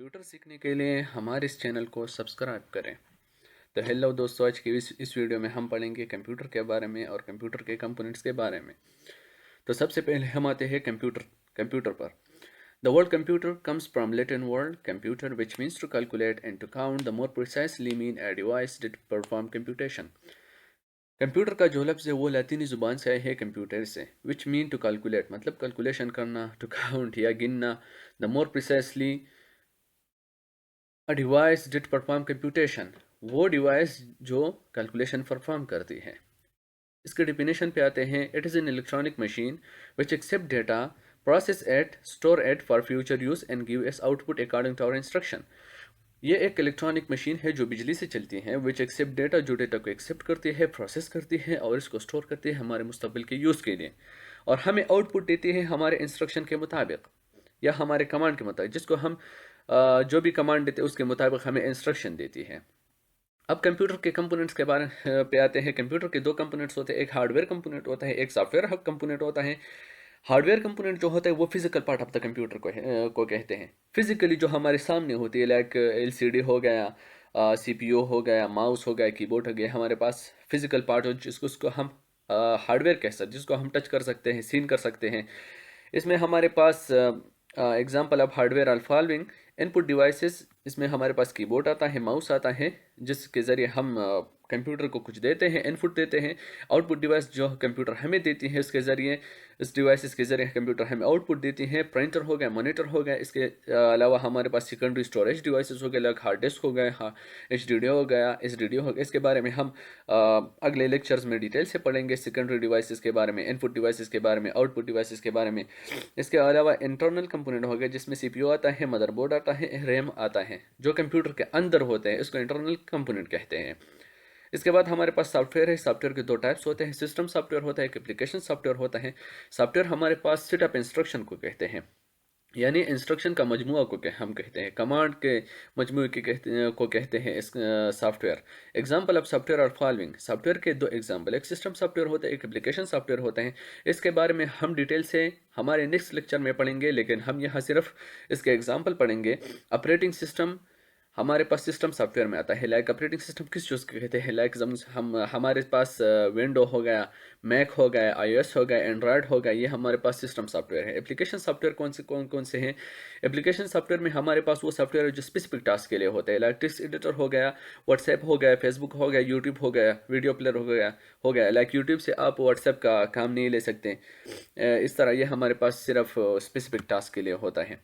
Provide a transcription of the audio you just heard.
Computer सीखने के लिए हमारे इस चैनल को सब्सक्राइब करें। तो हेलो दोस्तों, आज की इस वीडियो में हम पढ़ेंगे कंप्यूटर के बारे में और कंप्यूटर के कंपोनेंट्स के बारे में। तो सबसे पहले हम आते हैं कंप्यूटर पर। The word computer comes from Latin word computer which means to calculate and to count the more precisely mean a device that perform computation. Computer का जो लफ्ज़ है वो लैतिनी ज़ुबान से आया है कंप्यूटर से, विच मीन टू कैलकुलेट मतलब कैलकुलेशन करना, टू काउंट या गिनना, the more precisely a device that perform computation, वो डिवाइस जो कैलकुलेशन परफॉर्म करती है। इसके डिफिनेशन पे आते हैं। It is an electronic machine which accept data, process it, store it for future use and gives output according to our instruction. ये एक इलेक्ट्रॉनिक मशीन है जो बिजली से चलती है, विच एक्सेप्ट डेटा, जो डेटा को एक्सेप्ट करती है, प्रोसेस करती है और इसको स्टोर करती है हमारे मुस्तकबिल के यूज़ के लिए, और हमें आउटपुट देती है हमारे इंस्ट्रक्शन के मुताबिक या हमारे कमांड के मुताबिक, जिसको हम जो भी कमांड देते हैं उसके मुताबिक हमें इंस्ट्रक्शन देती है। अब कंप्यूटर के कंपोनेंट्स के बारे पे आते हैं। कंप्यूटर के दो कंपोनेंट्स होते हैं, एक हार्डवेयर कंपोनेंट होता है, एक सॉफ्टवेयर कंपोनेंट होता है। हार्डवेयर कंपोनेंट जो होता है वो physical part of the computer को कहते हैं। फिजिकली जो हमारे सामने होती है, लाइक एलसीडी हो गया, सीपीयू हो गया, माउस हो गया, कीबोर्ड हो गया, हमारे पास फिजिकल पार्ट हो जिसको हम हार्डवेयर कह सकते, जिसको हम टच कर सकते हैं, सीन कर सकते हैं। इसमें हमारे पास example of hardware are following. Input devices, इसमें हमारे पास कीबोर्ड आता है, माउस आता है, जिसके ज़रिए हम कंप्यूटर को कुछ देते हैं, इनपुट देते हैं। आउटपुट डिवाइस जो कंप्यूटर हमें देती है, इसके ज़रिए, इस डिवाइसेस के ज़रिए कंप्यूटर हमें आउटपुट देती है। प्रिंटर हो गया, मॉनिटर हो गया, इसके अलावा हमारे पास सेकेंडरी स्टोरेज डिवाइसेस हो गए, लाइक हार्ड डिस्क हो गए, हाँ, HDD हो गया, SSD हो गया। इसके बारे में हम अगले लेक्चर्स में डिटेल से पढ़ेंगे, सेकेंडरी डिवाइसेस के बारे में, इनपुट डिवाइसेस के बारे में, आउटपुट डिवाइसेस के बारे में। इसके अलावा इंटरनल कंपोनेंट हो गया, जिसमें CPU आता है, मदरबोर्ड आता है, रैम आता है, जो कंप्यूटर के अंदर होते हैं, इसको इंटरनल कंपोनेंट कहते हैं। इसके बाद हमारे पास सॉफ्टवेयर है। सॉफ्टवेयर के दो टाइप्स होते हैं, सिस्टम सॉफ्टवेयर होता है, एक एप्लीकेशन सॉफ्टवेयर होता है। सॉफ्टवेयर हमारे पास सेट ऑफ इंस्ट्रक्शन को कहते हैं, यानी इंस्ट्रक्शन का मजमुआ को हम कहते हैं, कमांड के मजमुए को कहते हैं इस सॉफ्टवेयर। एग्जांपल ऑफ सॉफ्टवेयर और फॉलोइंग। सॉफ्टवेयर के दो एग्जांपल, एक सिस्टम सॉफ्टवेयर होता है, एक एप्लीकेशन सॉफ्टवेयर होता है। इसके बारे में हम डिटेल से हमारे नेक्स्ट लेक्चर में पढ़ेंगे, लेकिन हम यहाँ सिर्फ इसके एग्जांपल पढ़ेंगे। ऑपरेटिंग सिस्टम हमारे पास सिस्टम सॉफ्टवेयर में आता है। लाइक ऑपरेटिंग सिस्टम किस चीज़ को कहते हैं, लाइक हम हमारे पास विंडो हो गया, मैक हो गया, iOS हो गया, एंड्रॉयड हो गया, ये हमारे पास सिस्टम सॉफ्टवेयर है। एप्लीकेशन सॉफ्टवेयर कौन से हैं? एप्लीकेशन सॉफ्टवेयर में हमारे पास वो सॉफ्टवेयर है जो स्पेसिफिक टास्क के लिए होता है, लाइक टेक्स्ट एडिटर हो गया, व्हाट्सएप हो गया, फेसबुक हो गया, यूट्यूब हो गया, वीडियो प्लेयर हो गया। लाइक यूट्यूब से आप व्हाट्सएप का काम नहीं ले सकते। इस तरह ये हमारे पास सिर्फ स्पेसिफिक टास्क के लिए होता है।